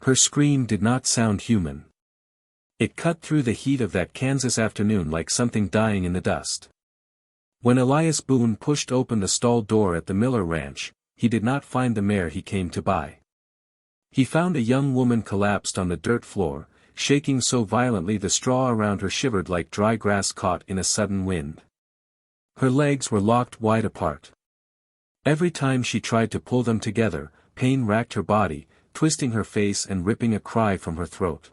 Her scream did not sound human. It cut through the heat of that Kansas afternoon like something dying in the dust. When Elias Boone pushed open the stall door at the Miller Ranch, he did not find the mare he came to buy. He found a young woman collapsed on the dirt floor, shaking so violently the straw around her shivered like dry grass caught in a sudden wind. Her legs were locked wide apart. Every time she tried to pull them together, pain racked her body, twisting her face and ripping a cry from her throat.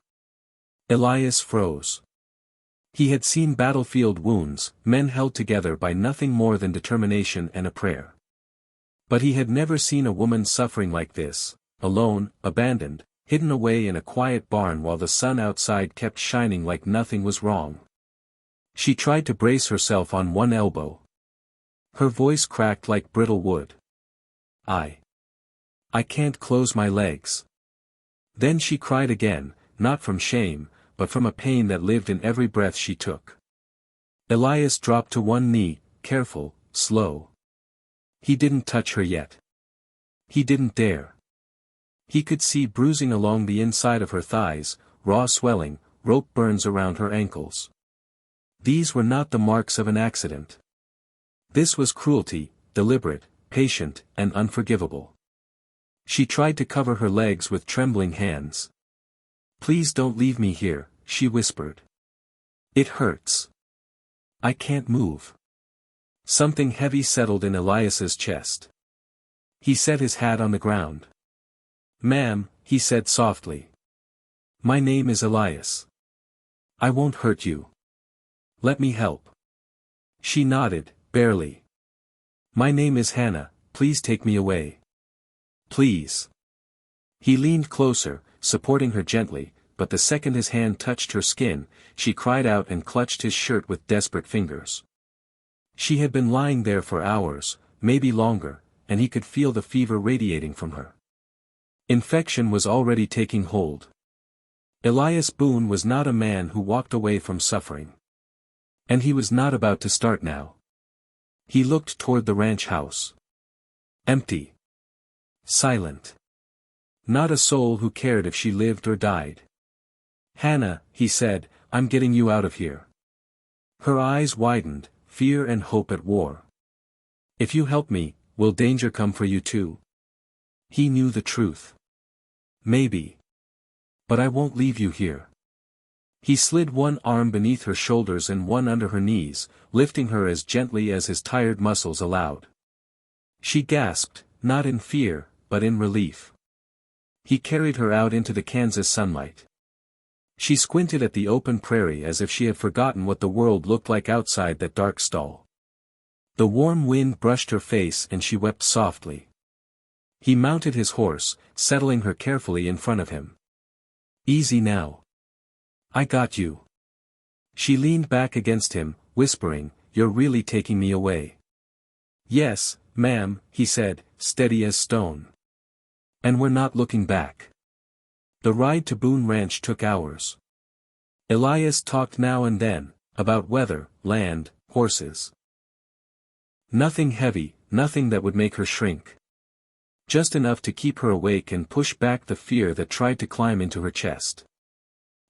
Elias froze. He had seen battlefield wounds, men held together by nothing more than determination and a prayer. But he had never seen a woman suffering like this, alone, abandoned, hidden away in a quiet barn while the sun outside kept shining like nothing was wrong. She tried to brace herself on one elbow. Her voice cracked like brittle wood. I can't close my legs. Then she cried again, not from shame, but from a pain that lived in every breath she took. Elias dropped to one knee, careful, slow. He didn't touch her yet. He didn't dare. He could see bruising along the inside of her thighs, raw swelling, rope burns around her ankles. These were not the marks of an accident. This was cruelty, deliberate, patient, and unforgivable. She tried to cover her legs with trembling hands. "Please don't leave me here," she whispered. "It hurts. I can't move." Something heavy settled in Elias's chest. He set his hat on the ground. "Ma'am," he said softly. "My name is Elias. I won't hurt you. Let me help." She nodded, barely. "My name is Hannah, please take me away. Please." He leaned closer, supporting her gently, but the second his hand touched her skin, she cried out and clutched his shirt with desperate fingers. She had been lying there for hours, maybe longer, and he could feel the fever radiating from her. Infection was already taking hold. Elias Boone was not a man who walked away from suffering. And he was not about to start now. He looked toward the ranch house. Empty. Silent. Not a soul who cared if she lived or died. "Hannah," he said, "I'm getting you out of here." Her eyes widened, fear and hope at war. "If you help me, will danger come for you too?" He knew the truth. "Maybe. But I won't leave you here." He slid one arm beneath her shoulders and one under her knees, lifting her as gently as his tired muscles allowed. She gasped, not in fear, but in relief. He carried her out into the Kansas sunlight. She squinted at the open prairie as if she had forgotten what the world looked like outside that dark stall. The warm wind brushed her face and she wept softly. He mounted his horse, settling her carefully in front of him. "Easy now. I got you." She leaned back against him, whispering, "You're really taking me away." "Yes, ma'am," he said, steady as stone. "And we're not looking back." The ride to Boone Ranch took hours. Elias talked now and then, about weather, land, horses. Nothing heavy, nothing that would make her shrink. Just enough to keep her awake and push back the fear that tried to climb into her chest.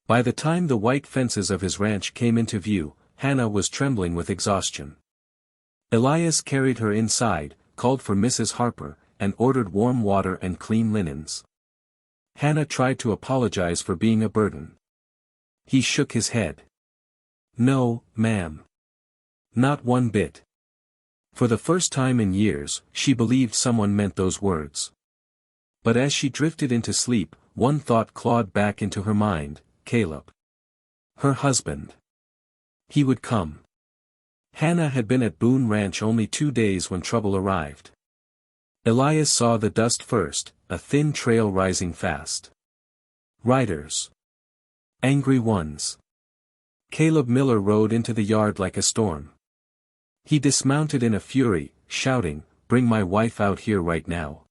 By the time the white fences of his ranch came into view, Hannah was trembling with exhaustion. Elias carried her inside, called for Mrs. Harper, and ordered warm water and clean linens. Hannah tried to apologize for being a burden. He shook his head. "No, ma'am. Not one bit." For the first time in years, she believed someone meant those words. But as she drifted into sleep, one thought clawed back into her mind: Caleb. Her husband. He would come. Hannah had been at Boone Ranch only 2 days when trouble arrived. Elias saw the dust first, a thin trail rising fast. Riders. Angry ones. Caleb Miller rode into the yard like a storm. He dismounted in a fury, shouting, "Bring my wife out here right now."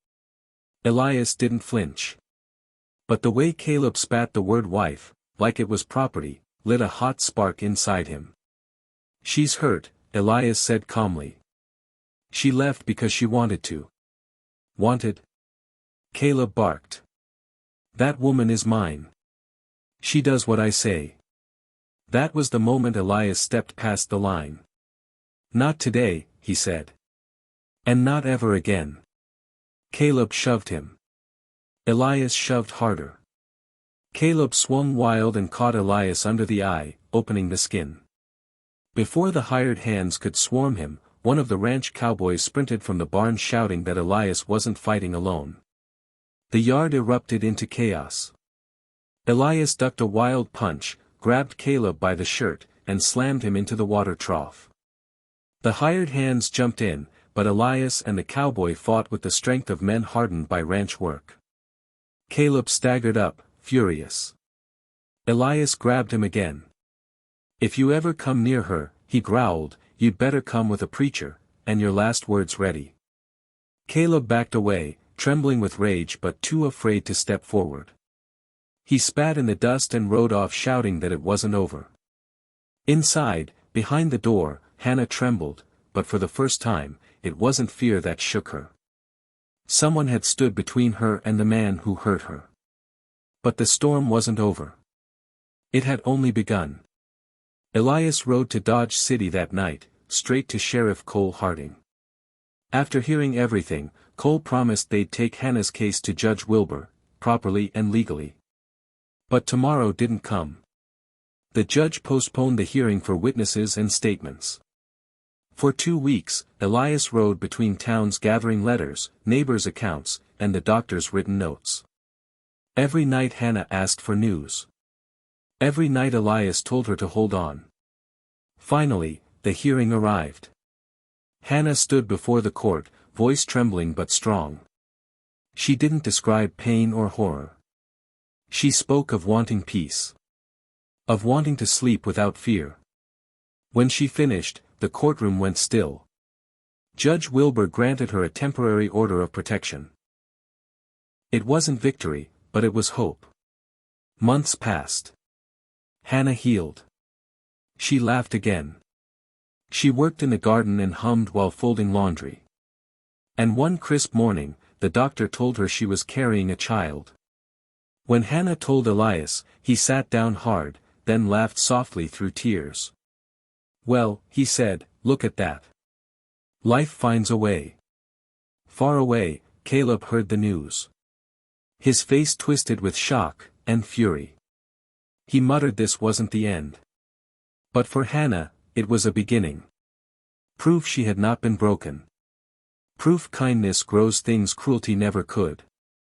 Elias didn't flinch. But the way Caleb spat the word wife, like it was property, lit a hot spark inside him. "She's hurt," Elias said calmly. "She left because she wanted to." "Wanted?" Caleb barked. That woman is mine. She does what I say. That was the moment Elias stepped past the line. Not today, he said. And not ever again. Caleb shoved him. Elias shoved harder. Caleb swung wild and caught Elias under the eye, opening the skin. Before the hired hands could swarm him, one of the ranch cowboys sprinted from the barn shouting that Elias wasn't fighting alone. The yard erupted into chaos. Elias ducked a wild punch, grabbed Caleb by the shirt, and slammed him into the water trough. The hired hands jumped in, but Elias and the cowboy fought with the strength of men hardened by ranch work. Caleb staggered up, furious. Elias grabbed him again. If you ever come near her, he growled, you'd better come with a preacher, and your last words ready. Caleb backed away, trembling with rage but too afraid to step forward. He spat in the dust and rode off shouting that it wasn't over. Inside, behind the door, Hannah trembled, but for the first time, it wasn't fear that shook her. Someone had stood between her and the man who hurt her. But the storm wasn't over. It had only begun. Elias rode to Dodge City that night, straight to Sheriff Cole Harding. After hearing everything, Cole promised they'd take Hannah's case to Judge Wilbur, properly and legally. But tomorrow didn't come. The judge postponed the hearing for witnesses and statements. For 2 weeks, Elias rode between towns gathering letters, neighbors' accounts, and the doctor's written notes. Every night Hannah asked for news. Every night Elias told her to hold on. Finally, the hearing arrived. Hannah stood before the court, voice trembling but strong. She didn't describe pain or horror. She spoke of wanting peace. Of wanting to sleep without fear. When she finished, the courtroom went still. Judge Wilbur granted her a temporary order of protection. It wasn't victory, but it was hope. Months passed. Hannah healed. She laughed again. She worked in the garden and hummed while folding laundry. And one crisp morning, the doctor told her she was carrying a child. When Hannah told Elias, he sat down hard, then laughed softly through tears. Well, he said, look at that. Life finds a way. Far away, Caleb heard the news. His face twisted with shock and fury. He muttered this wasn't the end. But for Hannah, it was a beginning. Proof she had not been broken. Proof kindness grows things cruelty never could.